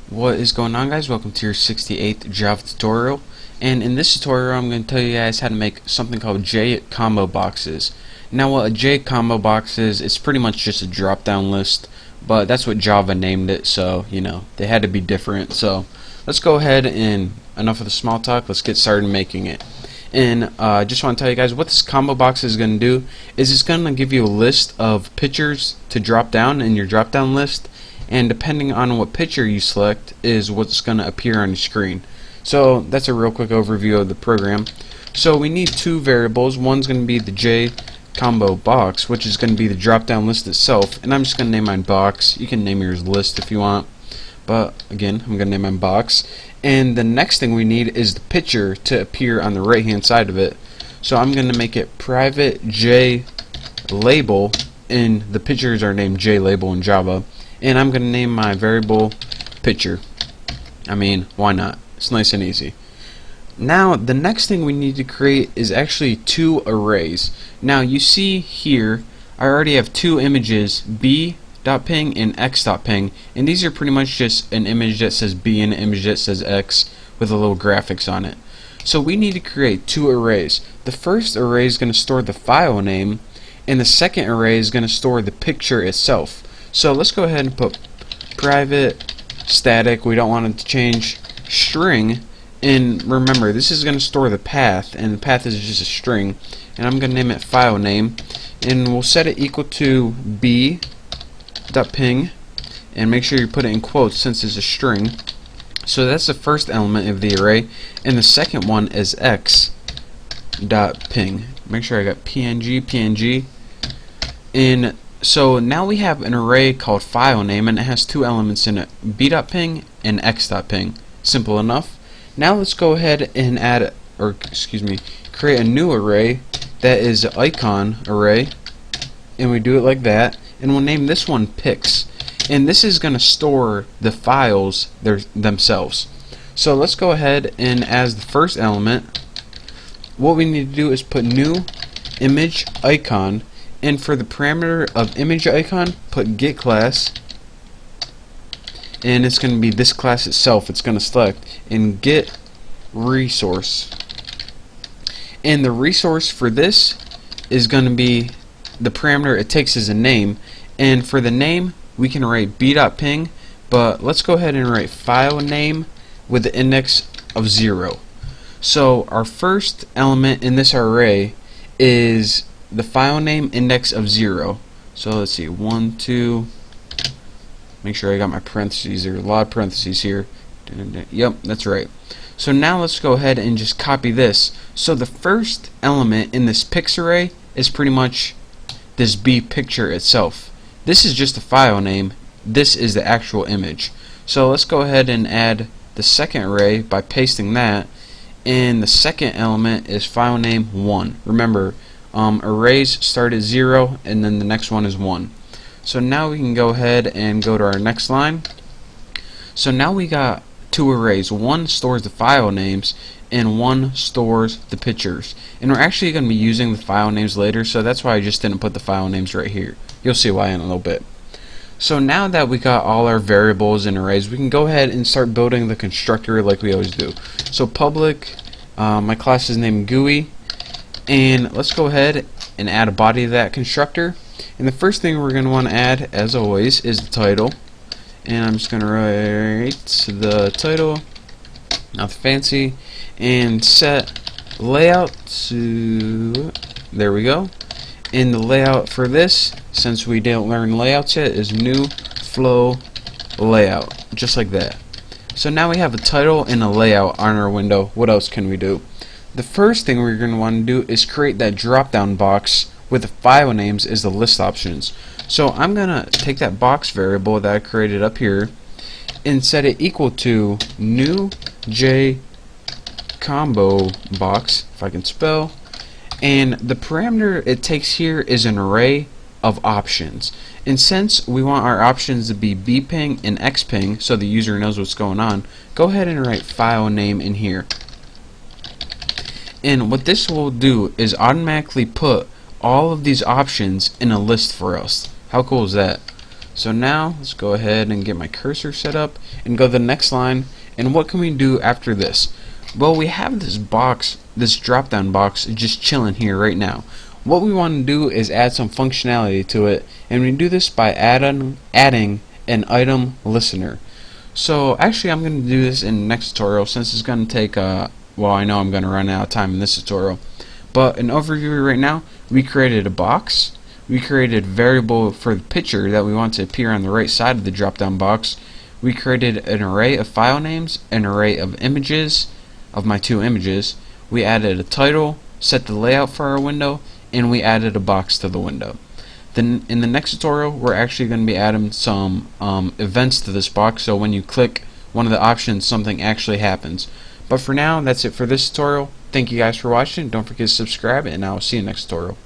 What is going on, guys? Welcome to your 68th Java tutorial, and in this tutorial I'm going to tell you guys how to make something called JComboBoxes. Now what a JComboBox is, it's pretty much just a drop down list, but that's what Java named it, so you know they had to be different. So let's go ahead and enough of the small talk, let's get started making it. And I just want to tell you guys what this combo box is going to do is it's going to give you a list of pictures to drop down in your drop down list, and depending on what picture you select is what's going to appear on your screen. So that's a real quick overview of the program. So we need two variables. One's going to be the JComboBox, which is going to be the drop down list itself, and I'm just going to name mine box. You can name yours list if you want, but again I'm going to name mine box. And the next thing we need is the picture to appear on the right hand side of it. So I'm going to make it private J label, and the pictures are named J label in Java, and I'm going to name my variable picture. I mean, why not? It's nice and easy. Now the next thing we need to create is actually two arrays. Now you see here I already have two images, b.ping and x.ping, and these are pretty much just an image that says b and an image that says x with a little graphics on it. So we need to create two arrays. The first array is going to store the file name, and the second array is going to store the picture itself. So let's go ahead and put private static, we don't want it to change, string, and remember this is going to store the path, and the path is just a string, and I'm going to name it file name, and we'll set it equal to b.ping, and make sure you put it in quotes since it's a string. So that's the first element of the array, and the second one is x.ping. Make sure I got png, and so now we have an array called file name, and it has two elements in it, b.ping and x.ping. Simple enough. Now let's go ahead and create a new array that is an icon array, and we do it like that, and we'll name this one pics, and this is going to store the files themselves. So let's go ahead, and as the first element what we need to do is put new image icon, and for the parameter of image icon put get class, and it's going to be this class itself it's going to select, and get resource, and the resource for this is going to be the parameter it takes as a name, and for the name we can write b.ping, but let's go ahead and write file name with the index of 0. So our first element in this array is the file name index of 0. So let's see, 1, 2, make sure I got my parentheses. There are a lot of parentheses here. Yep, that's right. So now let's go ahead and just copy this. So the first element in this pics array is pretty much this b picture itself. This is just the file name. This is the actual image. So let's go ahead and add the second array by pasting that. And the second element is file name 1. Remember, arrays start at 0 and then the next one is 1. So now we can go ahead and go to our next line. So now we got two arrays. One stores the file names and one stores the pictures. And we're actually going to be using the file names later, so that's why I just didn't put the file names right here. You'll see why in a little bit. So now that we got all our variables and arrays, we can go ahead and start building the constructor like we always do. So public, my class is named GUI, and let's go ahead and add a body to that constructor. And the first thing we're going to want to add, as always, is the title. And I'm just going to write the title, not fancy, and set layout to, there we go. And the layout for this, since we didn't learn layouts yet, is new flow layout, just like that. So now we have a title and a layout on our window. What else can we do? The first thing we're going to want to do is create that drop down box with the file names as the list options. So I'm going to take that box variable that I created up here and set it equal to new JComboBox, if I can spell, and the parameter it takes here is an array of options. And since we want our options to be bping and xping so the user knows what's going on, go ahead and write file name in here. And what this will do is automatically put all of these options in a list for us. How cool is that? So now let's go ahead and get my cursor set up and go to the next line. And what can we do after this? Well, we have this box, this drop down box just chilling here right now. What we want to do is add some functionality to it, and we do this by adding an item listener. So actually I'm going to do this in the next tutorial, since it's going to take well, I know I'm going to run out of time in this tutorial, but an overview right now. We created a box, we created a variable for the picture that we want to appear on the right side of the drop down box, we created an array of file names, an array of images, of my two images, we added a title, set the layout for our window, and we added a box to the window. Then in the next tutorial we're actually going to be adding some events to this box, so when you click one of the options something actually happens. But for now, that's it for this tutorial. Thank you guys for watching. Don't forget to subscribe, and I'll see you next tutorial.